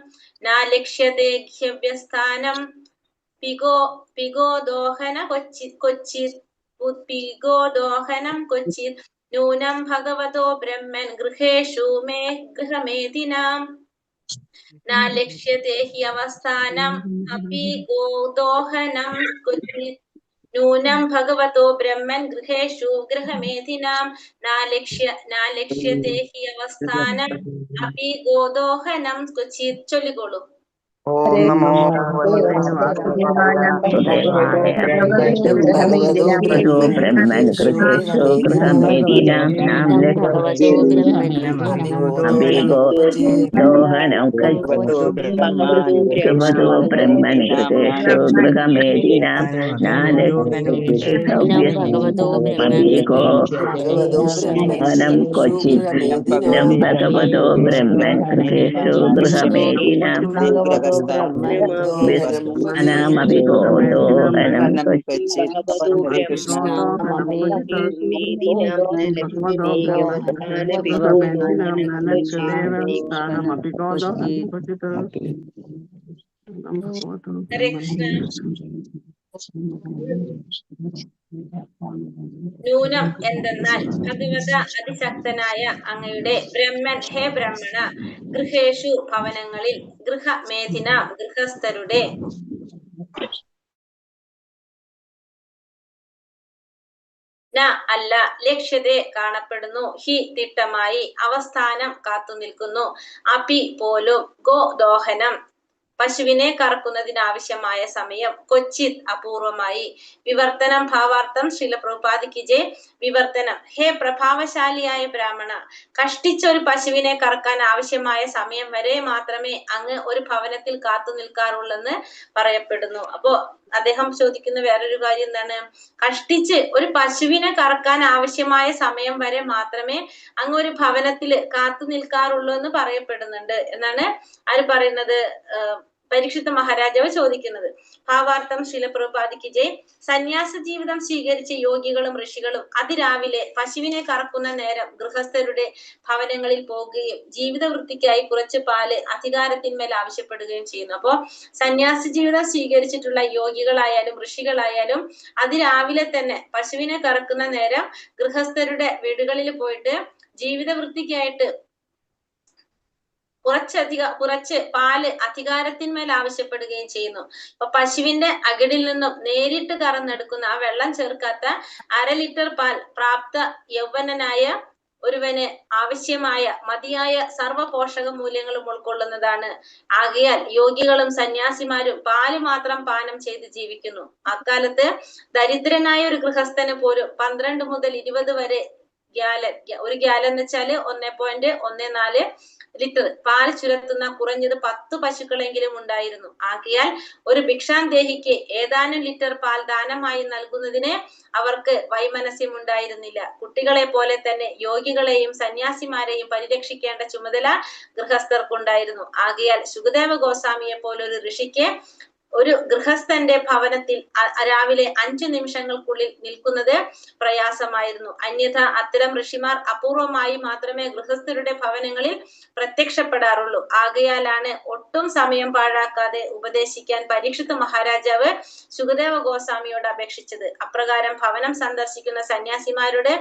നാ ലക്ഷ്യത്തെ ഘ്യവ്യസ്ഥാനം പിഗോദോഹനം ക്വചിത് നൂനം ഭഗവതോ ബ്രഹ്മൻ ഗൃഹേഷു മേ ഗൃഹമേധിനാം നാ ലക്ഷ്യത്തെ ഹി അവസ്ഥാനം അപി ഗോദോഹനം ക്വചിത് നൂനം ഭഗവതോ ബ്രഹ്മൻ ഗൃഹേഷു ഗൃഹമേധിനാം നാ ലക്ഷ്യത്തെ ഹി അവസ്ഥാനം അപി ഗോദോഹനം ക്വചിത്. ചൊല്ലിക്കോളൂ. ഓം നമോ ഭഗവതോ ബ്രഹ്മൻ ഗൃഹേഷു ഗൃഹമേധിനാം നാം അഭിഗോദോഹനം ഭഗവതോ ബ്രഹ്മൻ ഗൃഹേഷു ഗൃഹമേധിനാം അഭിഗോദോഹനം ക്വചിത് ഭഗവതോ ബ്രഹ്മൻ ഗൃഹേഷു ഗൃഹമേധിനാം അനാമവിബോധോഹനം ക്വചിത്. ഹരേ കൃഷ്ണ. ഹരേ കൃഷ്ണ. നൂനം എന്തെന്നാൽ ഭഗവത അതിശക്തനായ അങ്ങയുടെ ബ്രഹ്മൻ, ഹേ ബ്രഹ്മണ, ഗൃഹേഷു ഭവനങ്ങളിൽ, ഗൃഹമേധിന ഗൃഹസ്ഥരുടെ, ന അല്ല, ലക്ഷ്യത്തെ കാണപ്പെടുന്നു, ഹി തിട്ടമായി, അവസ്ഥാനം കാത്തുനിൽക്കുന്നു, അപി പോലും, ഗോ ദോഹനം പശുവിനെ കറക്കുന്നതിനാവശ്യമായ സമയം, ക്വചിത് അപൂർവമായി, വിവർത്തനം ഭാവാർത്ഥം ശ്രീല പ്രഭുപാദിക്ക് ജയ്. വിവർത്തനം: ഹേ പ്രഭാവശാലിയായ ബ്രാഹ്മണ, കഷ്ടിച്ച ഒരു പശുവിനെ കറക്കാൻ ആവശ്യമായ സമയം വരെ മാത്രമേ അങ്ങ് ഒരു ഭവനത്തിൽ കാത്തു നിൽക്കാറുള്ളെന്ന് പറയപ്പെടുന്നു. അപ്പോ അദ്ദേഹം ചോദിക്കുന്ന വേറൊരു കാര്യം എന്താണ്? കഷ്ടിച്ച് ഒരു പശുവിനെ കറക്കാൻ ആവശ്യമായ സമയം വരെ മാത്രമേ അങ്ങ് ഒരു ഭവനത്തിൽ കാത്തു നിൽക്കാറുള്ളൂ എന്ന് പറയപ്പെടുന്നുണ്ട് എന്നാണ് ആര് പറയുന്നത്? പരീക്ഷിത് മഹാരാജാവ് ചോദിക്കുന്നത്. ഭാവാർത്ഥം ശ്രീല പ്രഭുപാദിക്ക് ജയ്. സന്യാസ ജീവിതം സ്വീകരിച്ച യോഗികളും ഋഷികളും അതിരാവിലെ പശുവിനെ കറക്കുന്ന നേരം ഗൃഹസ്ഥരുടെ ഭവനങ്ങളിൽ പോകുകയും ജീവിത വൃത്തിക്കായി കുറച്ച് പാല് അധികാരത്തിന്മേൽ ആവശ്യപ്പെടുകയും ചെയ്യുന്നു. അപ്പോ സന്യാസ ജീവിതം സ്വീകരിച്ചിട്ടുള്ള യോഗികളായാലും ഋഷികളായാലും അതിരാവിലെ തന്നെ പശുവിനെ കറക്കുന്ന നേരം ഗൃഹസ്ഥരുടെ വീടുകളിൽ പോയിട്ട് ജീവിത വൃത്തിക്കായിട്ട് കുറച്ച് പാല് അധികാരത്തിന്മേൽ ആവശ്യപ്പെടുകയും ചെയ്യുന്നു. അപ്പൊ പശുവിന്റെ അകിടിൽ നിന്നും നേരിട്ട് കറന്നെടുക്കുന്ന ആ വെള്ളം ചേർക്കാത്ത 1/2 ലിറ്റർ പാൽ പ്രാപ്ത യൗവനനായ ഒരുവന് ആവശ്യമായ മതിയായ സർവ്വ പോഷക മൂല്യങ്ങളും ഉൾക്കൊള്ളുന്നതാണ്. ആകയാൽ യോഗികളും സന്യാസിമാരും പാല് മാത്രം പാനം ചെയ്ത് ജീവിക്കുന്നു. അക്കാലത്ത് ദരിദ്രനായ ഒരു ഗൃഹസ്ഥന് പോലും 12 മുതൽ 20 വരെ ഗ്യാലൻ, ഒരു ഗ്യാലൻ എന്ന് വെച്ചാല് 1.14 ലിറ്റർ പാൽ ചുരത്തുന്ന കുറഞ്ഞത് 10 പശുക്കളെങ്കിലും ഉണ്ടായിരുന്നു. ആകയാൽ ഒരു ഭിക്ഷാന്തേഹിക്ക് ഏതാനും ലിറ്റർ പാൽ ദാനമായി നൽകുന്നതിന് അവർക്ക് വൈമനസ്യം ഉണ്ടായിരുന്നില്ല. കുട്ടികളെ പോലെ തന്നെ യോഗികളെയും സന്യാസിമാരെയും പരിരക്ഷിക്കേണ്ട ചുമതല ഗൃഹസ്ഥർക്കുണ്ടായിരുന്നു. ആകയാൽ ശുകദേവ ഗോസ്വാമിയെ പോലൊരു ഋഷിക്ക് ഒരു ഗൃഹസ്ഥന്റെ ഭവനത്തിൽ രാവിലെ 5 നിമിഷങ്ങൾക്കുള്ളിൽ നിൽക്കുന്നത് പ്രയാസമായിരുന്നു. അന്യഥ അത്തരം ഋഷിമാർ അപൂർവമായി മാത്രമേ ഗൃഹസ്ഥരുടെ ഭവനങ്ങളിൽ പ്രത്യക്ഷപ്പെടാറുള്ളൂ. ആകയാലാണ് ഒട്ടും സമയം പാഴാക്കാതെ ഉപദേശിക്കാൻ പരീക്ഷിത് മഹാരാജാവ് ശുകദേവ ഗോസ്വാമിയോട് അപേക്ഷിച്ചത്. അപ്രകാരം ഭവനം സന്ദർശിക്കുന്ന സന്യാസിമാരുടെ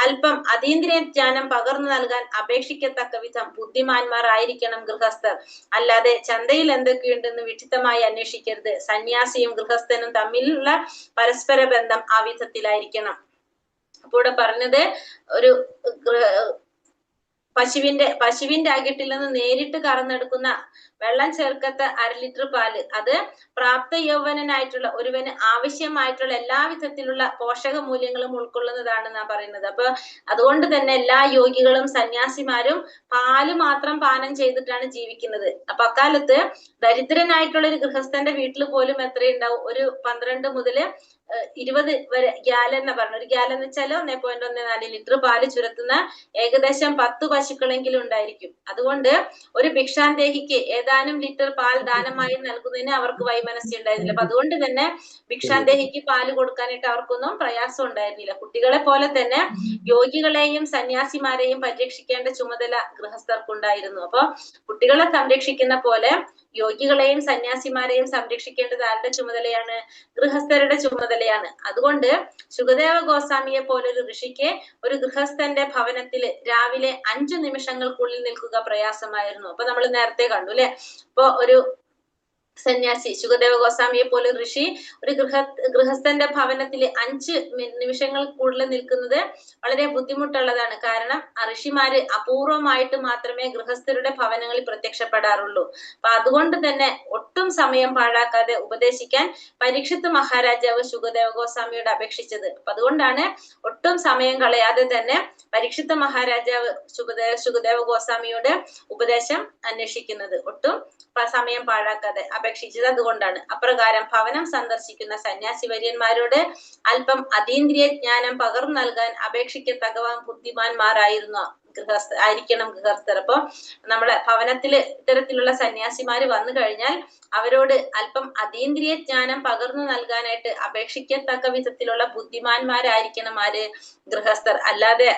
അല്പം അതീന്ദ്രിയ ജ്ഞാനം പകർന്നു നൽകാൻ അപേക്ഷിക്കത്തക്ക വിധം ബുദ്ധിമാന്മാർ ആയിരിക്കണം ഗൃഹസ്ഥർ. അല്ലാതെ ചന്തയിൽ എന്തൊക്കെയുണ്ടെന്ന് വിഡിത്തമായി അന്വേഷിക്കരുത്. സന്യാസിയും ഗൃഹസ്ഥനും തമ്മിലുള്ള പരസ്പര ബന്ധം ആ വിധത്തിലായിരിക്കണം. അപ്പോൾ ഇവിടെ പറഞ്ഞത് ഒരു പശുവിന്റെ അകിട്ടിൽ നിന്ന് നേരിട്ട് കറന്നെടുക്കുന്ന വെള്ളം ചേർക്കാത്ത 1/2 ലിറ്റർ പാല്, അത് പ്രാപ്ത യൗവനനായിട്ടുള്ള ഒരുവന് ആവശ്യമായിട്ടുള്ള എല്ലാ വിധത്തിലുള്ള പോഷക മൂല്യങ്ങളും ഉൾക്കൊള്ളുന്നതാണെന്നാ പറയുന്നത്. അപ്പൊ അതുകൊണ്ട് തന്നെ എല്ലാ യോഗികളും സന്യാസിമാരും പാല് മാത്രം പാനം ചെയ്തിട്ടാണ് ജീവിക്കുന്നത്. അപ്പൊ അക്കാലത്ത് ദരിദ്രനായിട്ടുള്ള ഒരു ഗൃഹസ്ഥന്റെ വീട്ടിൽ പോലും എത്രയുണ്ടാവും? ഒരു 12 മുതൽ 20 വരെ ഗ്യാലൻ എന്ന് പറഞ്ഞു. ഒരു ഗ്യാലൻ എന്ന് വെച്ചാൽ 1.14 ലിറ്റർ പാല് ചുരത്തുന്ന ഏകദേശം 10 പശുക്കളെങ്കിലും ഉണ്ടായിരിക്കും. അതുകൊണ്ട് ഒരു ഭിക്ഷാന്തേഹിക്ക് ഏതാനും ലിറ്റർ പാൽ ദാനമായി നൽകുന്നതിന് അവർക്ക് വൈമനസ്യം ഉണ്ടായിരുന്നില്ല. അപ്പൊ അതുകൊണ്ട് തന്നെ ഭിക്ഷാന്തേഹിക്ക് പാല് കൊടുക്കാനായിട്ട് അവർക്കൊന്നും പ്രയാസം ഉണ്ടായിരുന്നില്ല. കുട്ടികളെ പോലെ തന്നെ യോഗികളെയും സന്യാസിമാരെയും പരിരക്ഷിക്കേണ്ട ചുമതല ഗൃഹസ്ഥർക്കുണ്ടായിരുന്നു. അപ്പൊ കുട്ടികളെ സംരക്ഷിക്കുന്ന പോലെ യോഗികളെയും സന്യാസിമാരെയും സംരക്ഷിക്കേണ്ടത് ആരുടെ ചുമതലയാണ്? ഗൃഹസ്ഥരുടെ ചുമതലയാണ്. അതുകൊണ്ട് ശുകദേവ ഗോസ്വാമിയെ പോലൊരു ഋഷിക്ക് ഒരു ഗൃഹസ്ഥന്റെ ഭവനത്തില് രാവിലെ 5 നിമിഷങ്ങൾക്കുള്ളിൽ നിൽക്കുക പ്രയാസമായിരുന്നു. അപ്പൊ നമ്മൾ നേരത്തെ കണ്ടു അല്ലെ? ഇപ്പൊ ഒരു സന്യാസി ശുകദേവ ഗോസ്വാമിയെ പോലെ ഋഷി ഒരു ഗൃഹസ്ഥന്റെ ഭവനത്തിൽ 5 നിമിഷങ്ങൾ കൂടുതൽ നിൽക്കുന്നത് വളരെ ബുദ്ധിമുട്ടുള്ളതാണ്. കാരണം ഋഷിമാര് അപൂർവമായിട്ട് മാത്രമേ ഗൃഹസ്ഥരുടെ ഭവനങ്ങളിൽ പ്രത്യക്ഷപ്പെടാറുള്ളൂ. അപ്പൊ അതുകൊണ്ട് തന്നെ ഒട്ടും സമയം പാഴാക്കാതെ ഉപദേശിക്കാൻ പരീക്ഷിത് മഹാരാജാവ് ശുകദേവ ഗോസ്വാമിയോട് അപേക്ഷിച്ചത്. അപ്പൊ അതുകൊണ്ടാണ് ഒട്ടും സമയം കളയാതെ തന്നെ പരീക്ഷിത് മഹാരാജാവ് ശുകദേവ ഗോസ്വാമിയോട് ഉപദേശം അന്വേഷിക്കുന്നത്. ഒട്ടും സമയം പാഴാക്കാതെ അപേക്ഷിച്ചത് അതുകൊണ്ടാണ്. അപ്രകാരം ഭവനം സന്ദർശിക്കുന്ന സന്യാസി വര്യന്മാരോട് അല്പം അതീന്ദ്രിയ ജ്ഞാനം പകർന്നു നൽകാൻ അപേക്ഷിക്കത്തക്കവ ബുദ്ധിമാന്മാരായിരുന്നു ആയിരിക്കണം ഗൃഹസ്ഥർ. അപ്പൊ നമ്മളെ ഭവനത്തില് ഇത്തരത്തിലുള്ള സന്യാസിമാര് വന്നു കഴിഞ്ഞാൽ അവരോട് അല്പം അതീന്ദ്രിയ ജ്ഞാനം പകർന്നു നൽകാനായിട്ട് അപേക്ഷിക്കത്തക്ക വിധത്തിലുള്ള ബുദ്ധിമാന്മാരായിരിക്കണം ആര്? ഗൃഹസ്ഥർ. അല്ലാതെ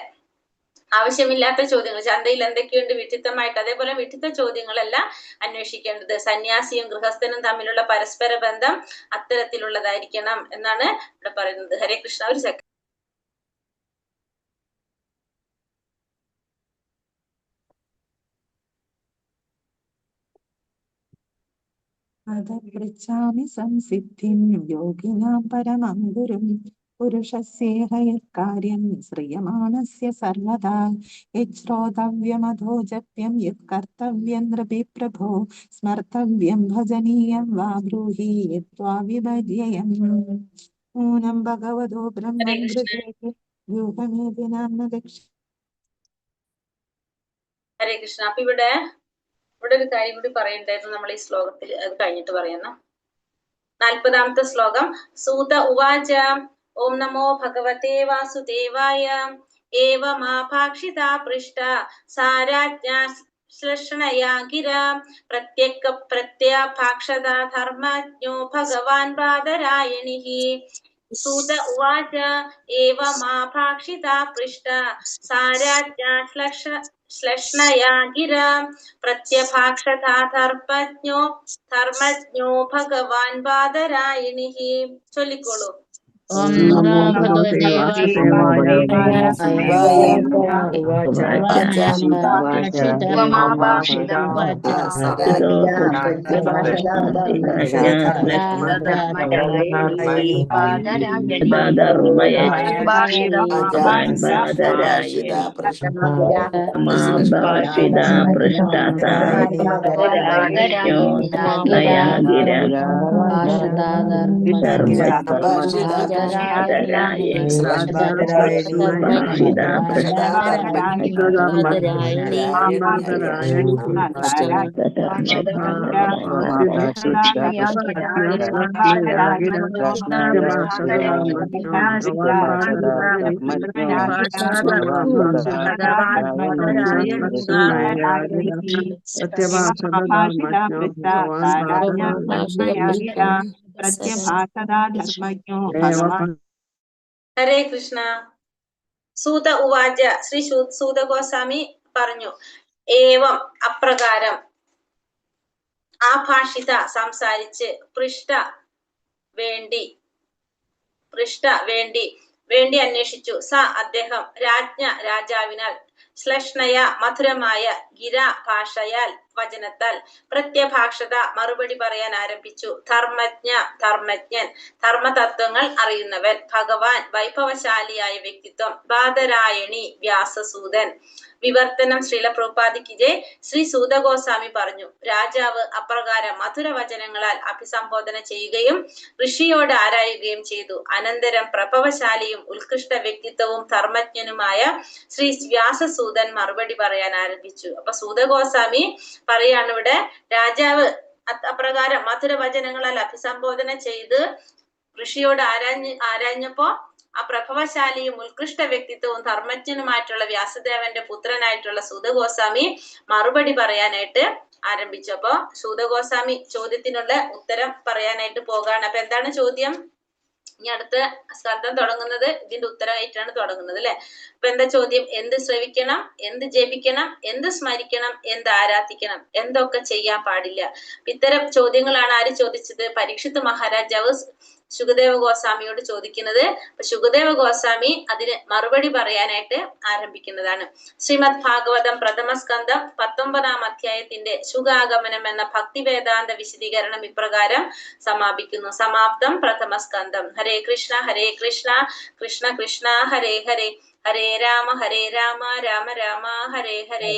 ആവശ്യമില്ലാത്ത ചോദ്യങ്ങൾ, ചന്തയിൽ എന്തൊക്കെയുണ്ട് വിഡ്ഢിത്തമായിട്ട്, അതേപോലെ വിഡ്ഢിത്ത ചോദ്യങ്ങളല്ല അന്വേഷിക്കേണ്ടത്. സന്യാസിയും ഗൃഹസ്ഥനും തമ്മിലുള്ള പരസ്പര ബന്ധം അത്തരത്തിലുള്ളതായിരിക്കണം എന്നാണ് ഇവിടെ പറയുന്നത്. ഹരേ കൃഷ്ണ. ഒരു സെക്കൻഡ്. പൃച്ഛാമി സംസിദ്ധിം യോഗിനാം പരമം ഗുരും പുരുഷസ്യേഹ യത്കാര്യം ശ്രിയമാണസ്യ സർവദാ യശ്രോതവ്യമധോ ജപ്യം യത്കർത്തവ്യം നൃപി പ്രഭോ സ്മർത്തവ്യം ഭജനീയം വാ ബ്രൂഹി യത്വാ വിപര്യം ഊനം ഭഗവതോ ബ്രഹ്മൻ ഗൃഹേതി വ്യൂഹമേതി നാമ്ന ദക്ഷ. ഹരേ കൃഷ്ണ. അപ്പൊ ഇവിടെ ഒരു കാര്യം കൂടി പറയണ്ടായിരുന്നു നമ്മൾ ഈ ശ്ലോകത്തിൽ, അത് കഴിഞ്ഞിട്ട് പറയുന്നു. 40ാമത്തെ ശ്ലോകം. സൂത ഉവാച ഓം നമോ ഭഗവതേ വാസുദേവായ ഏവമാഭാക്ഷിതാ പൃഷ്ട സാരാജ്ഞാ ശ്ലേഷണയാ ഗിര പ്രത്യഭാക്ഷതാ ധർമ്മജ്ഞോ ഭഗവാൻ ബാദരായണിഃ. സൂത ഉവാച ഏവമാഭാക്ഷിതാ പൃഷ്ട സാരാജ്ഞാ ശ്ലേഷണയാ ഗിര പ്രത്യഭാക്ഷതാ ധർമ്മജ്ഞോ ഭഗവാൻ ബാദരായണിഃ. ചൊല്ലിക്കോളൂ. ഓം നമോ ഭഗവതേ വാസുദേവായ ഹരേ കൃഷ്ണ. സൂത ഉവാച. ശ്രീ സൂത ഗോസ്വാമി പറഞ്ഞു. ഏവം അപ്രകാരം, ആഭാഷിത സംസാരിച്ച്, പൃഷ്ട വേണ്ടി അന്വേഷിച്ചു, സ അദ്ദേഹം, രാജ്ഞ രാജാവിനാൽ, ശ്ലേഷ്ണയ മധുരമായ, ഗിര ഭാഷയാൽ വചനത്താൽ, പ്രത്യഭാക്ഷത മറുപടി പറയാൻ ആരംഭിച്ചു, ധർമ്മജ്ഞൻ ധർമ്മതത്വങ്ങൾ അറിയുന്നവൻ, ഭഗവാൻ വൈഭവശാലിയായ വ്യക്തിത്വം, ബാദരായണി വ്യാസസൂതൻ. വിവർത്തനം. ശ്രീല പ്രഭുപാദിക്ക് ജയ്. ശ്രീ സൂതഗോസ്വാമി പറഞ്ഞു. രാജാവ് അപ്രകാരം മധുരവചനങ്ങളാൽ അഭിസംബോധന ചെയ്യുകയും ഋഷിയോട് ആരായുകയും ചെയ്തു. അനന്തരം പ്രഭവശാലിയും ഉത്കൃഷ്ട വ്യക്തിത്വവും ധർമ്മജ്ഞനുമായ ശ്രീ വ്യാസസൂതൻ മറുപടി പറയാൻ ആരംഭിച്ചു. അപ്പൊ സൂതഗോസ്വാമി പറയാണ് ഇവിടെ, രാജാവ് അപ്രകാരം മധുരവചനങ്ങളാൽ അഭിസംബോധന ചെയ്ത് ഋഷിയോട് ആരാഞ്ഞപ്പോ ആ പ്രഭവശാലിയും ഉത്കൃഷ്ട വ്യക്തിത്വവും ധർമ്മജ്ഞനുമായിട്ടുള്ള വ്യാസദേവന്റെ പുത്രനായിട്ടുള്ള സൂതഗോസ്വാമി മറുപടി പറയാനായിട്ട് ആരംഭിച്ചു. അപ്പൊ സൂതഗോസ്വാമി ചോദ്യത്തിനുള്ള ഉത്തരം പറയാനായിട്ട് പോകാണ്. അപ്പൊ എന്താണ് ചോദ്യം? ഇനി അടുത്ത സ്കന്ധം തുടങ്ങുന്നത് ഇതിന്റെ ഉത്തരമായിട്ടാണ് തുടങ്ങുന്നത് അല്ലെ. അപ്പൊ എന്താ ചോദ്യം? എന്ത് ശ്രവിക്കണം, എന്ത് ജപിക്കണം, എന്ത് സ്മരിക്കണം, എന്ത് ആരാധിക്കണം, എന്തൊക്കെ ചെയ്യാൻ പാടില്ല? ഇത്തരം ചോദ്യങ്ങളാണ് ആര് ചോദിച്ചത്? പരീക്ഷിത് മഹാരാജാവ് ശുകദേവ ഗോസ്വാമിയോട് ചോദിക്കുന്നത്. അപ്പൊ ശുകദേവ ഗോസ്വാമി അതിന് മറുപടി പറയാനായിട്ട് ആരംഭിക്കുന്നതാണ്. ശ്രീമദ് ഭാഗവതം പ്രഥമ സ്കന്ധം 19ാം അധ്യായത്തിന്റെ ശുകാഗമനം എന്ന ഭക്തി വേദാന്ത വിശദീകരണം ഇപ്രകാരം സമാപിക്കുന്നു. സമാപ്തം പ്രഥമ സ്കന്ധം. ഹരേ കൃഷ്ണ കൃഷ്ണ കൃഷ്ണ ഹരേ ഹരേ, ഹരേ രാമ രാമ രാമ ഹരേ ഹരേ.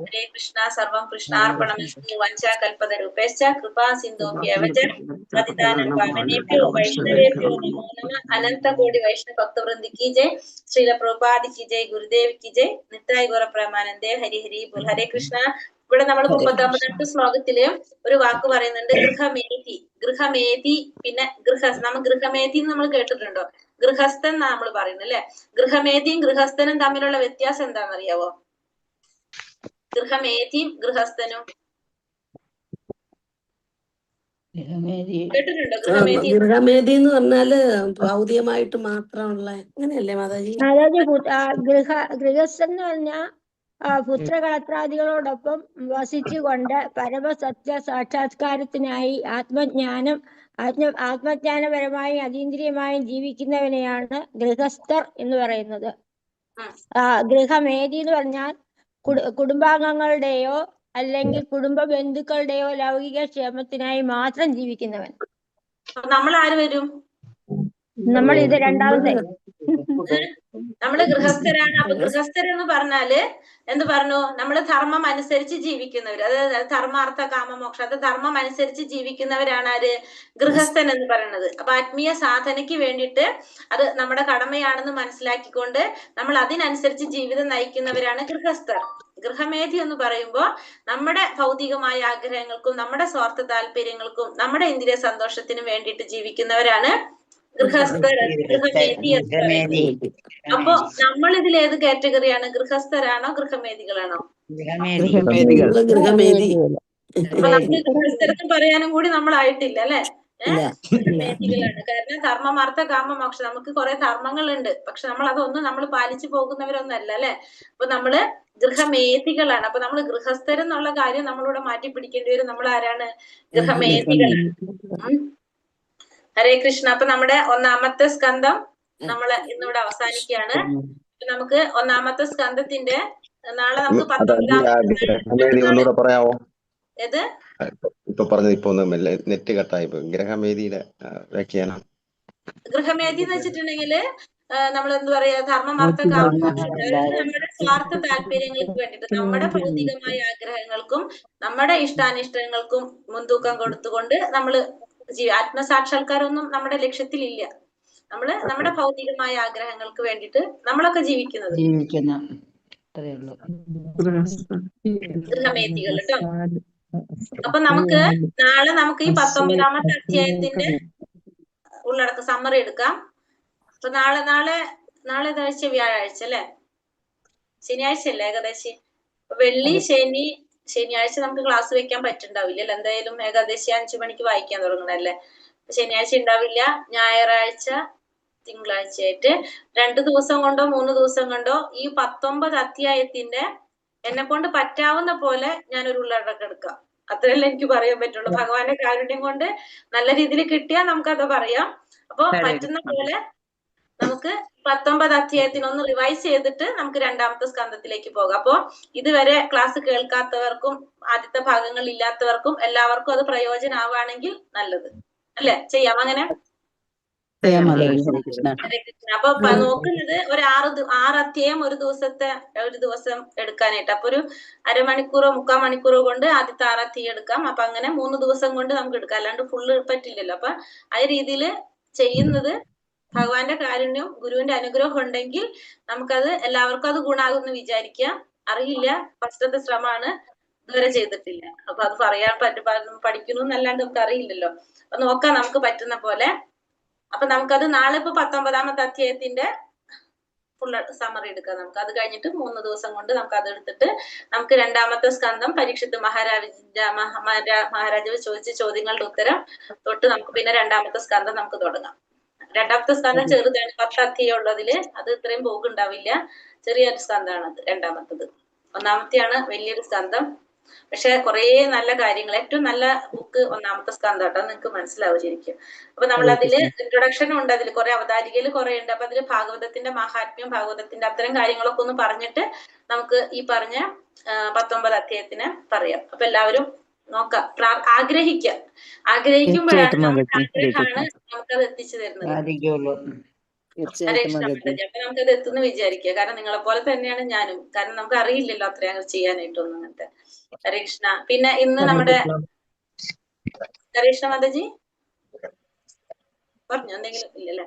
ഹരേ കൃഷ്ണ. സർവം കൃഷ്ണാർപ്പണമസ്തു. വഞ്ചാകൽപതരൂപേശ്ച കൃപാ സിന്ധുഭ്യവ ച പതിതാനാം പാവനേഭ്യോ വൈഷ്ണവേഭ്യോ നമോ നമഃ. അനന്ത കോടി വൈഷ്ണവ ഭക്തവൃന്ദി കി ജയ്. ശ്രീല പ്രഭുപാദി കി ജയ്. ഗുരുദേവ് കി ജയ്. നിത്തായ് ഗൗര പ്രേമാനന്ദേ. ഹരി ഹരി ബോൽ. ഹരേ കൃഷ്ണ. ഇവിടെ നമ്മൾ 39ാമത്തെ ശ്ലോകത്തില് ഒരു വാക്ക് പറയുന്നുണ്ട്, ഗൃഹമേതി. പിന്നെ നമ്മൾ ഗൃഹമേതി നമ്മൾ കേട്ടിട്ടുണ്ടോ? ഗൃഹസ്ഥൻ നമ്മൾ പറയുന്നു അല്ലെ. ഗൃഹമേതിയും ഗൃഹസ്ഥനും തമ്മിലുള്ള വ്യത്യാസം എന്താണെന്ന് അറിയാവോ? ഗൃഹമേധിയും ഗൃഹസ്ഥനും കേട്ടിട്ടുണ്ടോ? ഗൃഹമേധി എന്ന് പറഞ്ഞാല് ഭൗതികമായിട്ട് മാത്രമുള്ള അങ്ങനെയല്ലേ മാതാജി? മാതാജി ഗൃഹസ്ഥൻ എന്ന് പറഞ്ഞാൽ പുത്രകളത്രാദികളോടൊപ്പം വസിച്ചുകൊണ്ട് പരമസത്യ സാക്ഷാത്കാരത്തിനായി ആത്മജ്ഞാനപരമായും അതീന്ദ്രിയമായും ജീവിക്കുന്നവനെയാണ് ഗൃഹസ്ഥർ എന്ന് പറയുന്നത്. ഗൃഹമേധി എന്ന് പറഞ്ഞാൽ കുടുംബാംഗങ്ങളുടെയോ അല്ലെങ്കിൽ കുടുംബ ബന്ധുക്കളുടെയോ ലൗകിക ക്ഷേമത്തിനായി മാത്രം ജീവിക്കുന്നവൻ. നമ്മൾ ആര് വരും? നമ്മൾ ഇത് രണ്ടാമത്തെ നമ്മള് ഗൃഹസ്ഥരാണ്. അപ്പൊ ഗൃഹസ്ഥരെന്ന് പറഞ്ഞാല് എന്ത് പറഞ്ഞു? നമ്മള് ധർമ്മം അനുസരിച്ച് ജീവിക്കുന്നവര്, അതായത് ധർമാർത്ഥ കാമമോക്ഷ, അത് ധർമ്മം അനുസരിച്ച് ജീവിക്കുന്നവരാണ് ആര്? ഗൃഹസ്ഥൻ എന്ന് പറയുന്നത്. അപ്പൊ ആത്മീയ സാധനയ്ക്ക് വേണ്ടിയിട്ട് അത് നമ്മുടെ കടമയാണെന്ന് മനസ്സിലാക്കിക്കൊണ്ട് നമ്മൾ അതിനനുസരിച്ച് ജീവിതം നയിക്കുന്നവരാണ് ഗൃഹസ്ഥർ. ഗൃഹമേധി എന്ന് പറയുമ്പോൾ നമ്മുടെ ഭൗതികമായ ആഗ്രഹങ്ങൾക്കും നമ്മുടെ സ്വാർത്ഥ താല്പര്യങ്ങൾക്കും നമ്മുടെ ഇന്ദ്രിയ സന്തോഷത്തിനും വേണ്ടിയിട്ട് ജീവിക്കുന്നവരാണ് ഗൃഹസ്ഥർ, ഗൃഹമേധി എന്ന് പറയുന്നത്. അപ്പൊ നമ്മൾ ഇതിൽ ഏത് കാറ്റഗറിയാണ്? ഗൃഹസ്ഥരാണോ ഗൃഹമേധികളാണോ? അപ്പൊ നമുക്ക് ഗൃഹസ്ഥരെന്ന് പറയാനും കൂടി നമ്മളായിട്ടില്ല അല്ലെ? ഗൃഹമേധികളാണ്. കാരണം ധർമ്മമാർത്ഥ കാമമോക്ഷം, നമുക്ക് കുറെ ധർമ്മങ്ങളുണ്ട്, പക്ഷെ നമ്മൾ അതൊന്നും നമ്മൾ പാലിച്ചു പോകുന്നവരൊന്നും അല്ല അല്ലെ? അപ്പൊ നമ്മള് ഗൃഹമേധികളാണ്. അപ്പൊ നമ്മൾ ഗൃഹസ്ഥരെന്നുള്ള കാര്യം നമ്മളിവിടെ മാറ്റി പിടിക്കേണ്ടി വരും. നമ്മൾ ആരാണ്? ഗൃഹമേധികളാണ്. ഹരേ കൃഷ്ണ. അപ്പൊ നമ്മുടെ ഒന്നാമത്തെ സ്കന്ധം നമ്മള് ഇന്നിവിടെ അവസാനിക്കുകയാണ്. നമുക്ക് ഒന്നാമത്തെ സ്കന്ധത്തിന്റെ നാളെ നമുക്ക് 19 പറയാമോ? ഏത് ഇപ്പൊ പറഞ്ഞത്? ഇപ്പൊ നെറ്റ് കട്ടായി. ഗൃഹമേധിയുടെ വ്യാഖ്യാനം. ഗൃഹമേധി എന്ന് വെച്ചിട്ടുണ്ടെങ്കില് നമ്മൾ എന്ത് പറയാ? ധർമ്മമാർത്ഥ കാമമോക്ഷം, അതായത് നമ്മുടെ സ്വാർത്ഥ താല്പര്യങ്ങൾക്ക് വേണ്ടിയിട്ട്, നമ്മുടെ ഭൗതികമായ ആഗ്രഹങ്ങൾക്കും നമ്മുടെ ഇഷ്ടാനിഷ്ടങ്ങൾക്കും മുൻതൂക്കം കൊടുത്തുകൊണ്ട് നമ്മള് ആത്മസാക്ഷാത്കാരമൊന്നും നമ്മുടെ ലക്ഷ്യത്തിലില്ല. നമ്മള് നമ്മുടെ ഭൗതികമായ ആഗ്രഹങ്ങൾക്ക് വേണ്ടിയിട്ട് നമ്മളൊക്കെ ജീവിക്കുന്നത് ഗൃഹമേധികൾ കേട്ടോ. അപ്പൊ നമുക്ക് നാളെ നമുക്ക് ഈ 19ാമത്തെ അധ്യായത്തിന്റെ ഉള്ളടക്ക സമ്മറി എടുക്കാം. അപ്പൊ നാളെ ഏകദേശം വ്യാഴാഴ്ച അല്ലെ? ശനിയാഴ്ച അല്ലേ ഏകദേശം? വെള്ളി ശനിയാഴ്ച നമുക്ക് ക്ലാസ് വെക്കാൻ പറ്റുണ്ടാവില്ല. എന്തായാലും ഏകദേശം 5 മണിക്ക് വായിക്കാൻ തുടങ്ങണല്ലേ? ശനിയാഴ്ച ഉണ്ടാവില്ല. ഞായറാഴ്ച തിങ്കളാഴ്ചയായിട്ട് 2 ദിവസം കൊണ്ടോ 3 ദിവസം കൊണ്ടോ ഈ 19 അധ്യായത്തിന്റെ എന്നെ കൊണ്ട് പറ്റാവുന്ന പോലെ ഞാനൊരു ഉള്ളടക്കം എടുക്കാം. അത്രയല്ലേ എനിക്ക് പറയാൻ പറ്റുള്ളൂ. ഭഗവാന്റെ കാരുണ്യം കൊണ്ട് നല്ല രീതിയിൽ കിട്ടിയാൽ നമുക്കത് പറയാം. അപ്പൊ പറ്റുന്ന പോലെ നമുക്ക് 19 അധ്യായത്തിനൊന്ന് റിവൈസ് ചെയ്തിട്ട് നമുക്ക് 2ാമത്തെ സ്കന്ധത്തിലേക്ക് പോകാം. അപ്പൊ ഇതുവരെ ക്ലാസ് കേൾക്കാത്തവർക്കും ആദ്യത്തെ ഭാഗങ്ങൾ ഇല്ലാത്തവർക്കും എല്ലാവർക്കും അത് പ്രയോജനമാവുകയാണെങ്കിൽ നല്ലത് അല്ലെ? ചെയ്യാം അങ്ങനെ. അപ്പൊ നോക്കുന്നത് ഒരു 6 അധ്യായം ഒരു ദിവസം എടുക്കാനായിട്ട്. അപ്പൊ ഒരു അരമണിക്കൂറോ 3/4 മണിക്കൂറോ കൊണ്ട് ആദ്യത്തെ 6 അധ്യായം എടുക്കാം. അപ്പൊ അങ്ങനെ 3 ദിവസം കൊണ്ട് നമുക്ക് എടുക്കാം. അല്ലാണ്ട് ഫുള്ള് പറ്റില്ലല്ലോ. അപ്പൊ ആ രീതിയിൽ ചെയ്യുന്നത് ഭഗവാന്റെ കാരുണ്യവും ഗുരുവിന്റെ അനുഗ്രഹം ഉണ്ടെങ്കിൽ നമുക്കത് എല്ലാവർക്കും അത് ഗുണാകുമെന്ന് വിചാരിക്കാം. അറിയില്ല, ഫസ്റ്റത്തെ ശ്രമമാണ്, ഇതുവരെ ചെയ്തിട്ടില്ല. അപ്പൊ അത് പറയാൻ പഠിക്കണമെന്നല്ലാണ്ട് നമുക്ക് അറിയില്ലല്ലോ. അപ്പൊ നോക്കാം നമുക്ക് പറ്റുന്ന പോലെ. അപ്പൊ നമുക്കത് നാളെ ഇപ്പൊ 19ാമത്തെ അധ്യായത്തിന്റെ ഫുൾ സമ്മറി എടുക്കാം. നമുക്ക് അത് കഴിഞ്ഞിട്ട് 3 ദിവസം കൊണ്ട് നമുക്ക് അത് എടുത്തിട്ട് നമുക്ക് 2ാമത്തെ സ്കന്ധം പരീക്ഷിത്ത് മഹാരാജാവ് ചോദിച്ച ചോദ്യങ്ങളുടെ ഉത്തരം തൊട്ട് നമുക്ക് പിന്നെ 2ാമത്തെ സ്കന്ധം നമുക്ക് തുടങ്ങാം. 2ാമത്തെ സ്കന്ധം ചെറുതാണ്, 10 അധ്യായം ഉള്ളതില്. അത് ഇത്രയും പോകുണ്ടാവില്ല. ചെറിയൊരു സ്കന്ധമാണ് അത് 2ാമത്തത്. 1ാമത്തെയാണ് വലിയൊരു സ്കന്ധം. പക്ഷെ കുറെ നല്ല കാര്യങ്ങൾ, ഏറ്റവും നല്ല ബുക്ക് 1ാമത്തെ സ്കന്ധം കേട്ടോ. നിങ്ങൾക്ക് മനസ്സിലാവും ശരിക്കും. അപ്പൊ നമ്മളതില് ഇൻട്രൊഡക്ഷനും ഉണ്ട്, അതിൽ കുറെ അവതാരികയിൽ കുറെ ഉണ്ട്. അപ്പൊ അതില് ഭാഗവതത്തിന്റെ മഹാത്മ്യം, ഭാഗവതത്തിന്റെ അത്തരം കാര്യങ്ങളൊക്കെ ഒന്ന് പറഞ്ഞിട്ട് നമുക്ക് ഈ പറഞ്ഞ 19 അധ്യായത്തിന് പറയാം. അപ്പൊ എല്ലാവരും നോക്കാം, ആഗ്രഹിക്കുമ്പോഴാണ് നമ്മുടെ ആഗ്രഹമാണ് നമുക്കത് എത്തിച്ചു തരുന്നത്. ഹരേ കൃഷ്ണ മാതാജി. അപ്പൊ നമുക്കത് എത്തുന്ന വിചാരിക്കുക. കാരണം നിങ്ങളെ പോലെ തന്നെയാണ് ഞാനും. കാരണം നമുക്ക് അറിയില്ലല്ലോ അത്രയും ചെയ്യാനായിട്ടൊന്നും അങ്ങനത്തെ. ഹരേ കൃഷ്ണ. പിന്നെ ഇന്ന് നമ്മുടെ ഹരേ കൃഷ്ണ മാതാജി പറഞ്ഞു എന്തെങ്കിലും ഇല്ലല്ലേ?